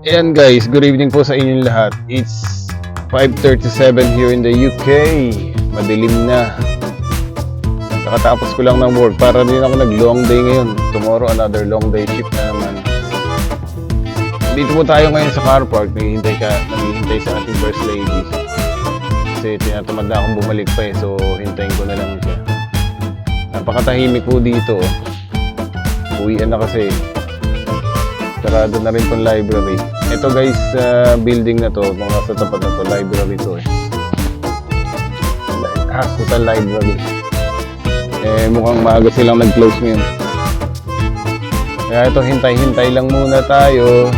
Ayan guys, good evening po sa inyong lahat. It's 5:37 here in the UK. Madilim na. Nakatapos ko lang ng work para din ako nag-long day ngayon. Tomorrow another long day shift na naman. Dito po tayo ngayon sa car park. Naghihintay sa ating first lady. Kasi tinatamad na akong bumalik pa eh. So hintayin ko na lang siya. Napakatahimik po dito. Uwian na kasi. Sarado na rin tong library. Ito guys, building na to, mga sa tapat na to, library to eh. Hospital library. Mukhang maaga silang nag-close ngayon. Kaya ito, hintay-hintay lang muna tayo.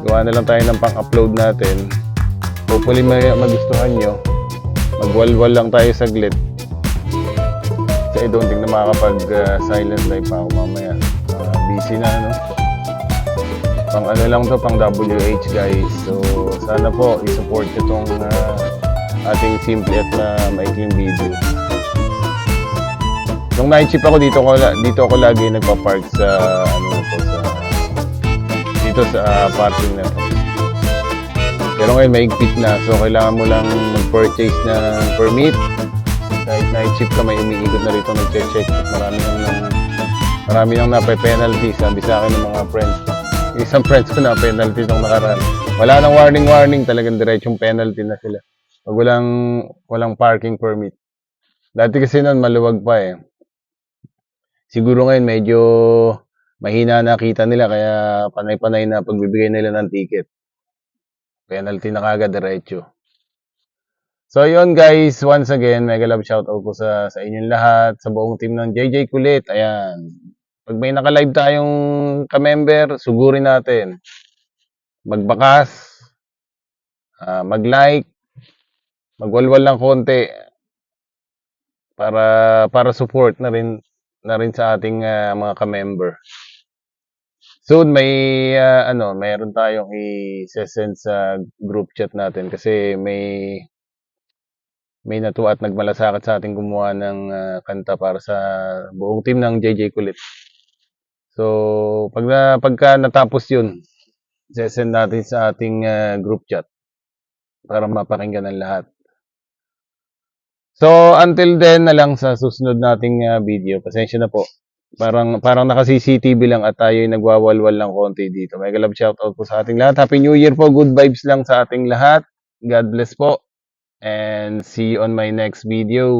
Gawa na lang tayo ng pang-upload natin. Hopefully magustuhan nyo. Magwalwal lang tayo saglit. Kasi I don't think na makakapag-silent live pa ako mamaya. Busy na ano. Pang ano lang to, pang WH guys. So sana po i-support nyo tong ating simple at maikling video. Nung night shift ako dito ako lagi nagpa-park sa dito sa parking na to. Pero ngayon maigpit na, so kailangan mo lang mag-purchase ng permit. Kahit night shift ka, may umiikot na rito nag-check at marami nang nape-penalty. Sabi sa akin ng mga friends, isang friends ko na penalty nung nakaraan. Wala nang warning, talagang diretsong penalty na sila pag walang parking permit. Dati kasi noon maluwag pa eh. Siguro ngayon medyo mahina nakita nila, kaya panay-panay na pagbibigay nila ng ticket. Penalty na kagad diretso. So yun guys, once again, mega love shoutout po sa inyong lahat, sa buong team ng JJ Kulit. Ayan. Pag may naka-live tayong ka-member, sugurin natin. Magbakas, mag-like, magwalwal lang konti para support na rin sa ating mga ka-member. Soon mayroon tayong i-send sa group chat natin kasi may natuwa at nagmalasakit sa ating gumawa ng kanta para sa buong team ng JJ Kulit. So, pagka natapos yun, send natin sa ating group chat para mapakinggan ng lahat. So, until then na lang sa susunod nating video. Pasensya na po. Parang naka-CCTV lang at tayo nagwawalwal lang konti dito. Mega love shoutout po sa ating lahat. Happy New Year po. Good vibes lang sa ating lahat. God bless po. And see you on my next video.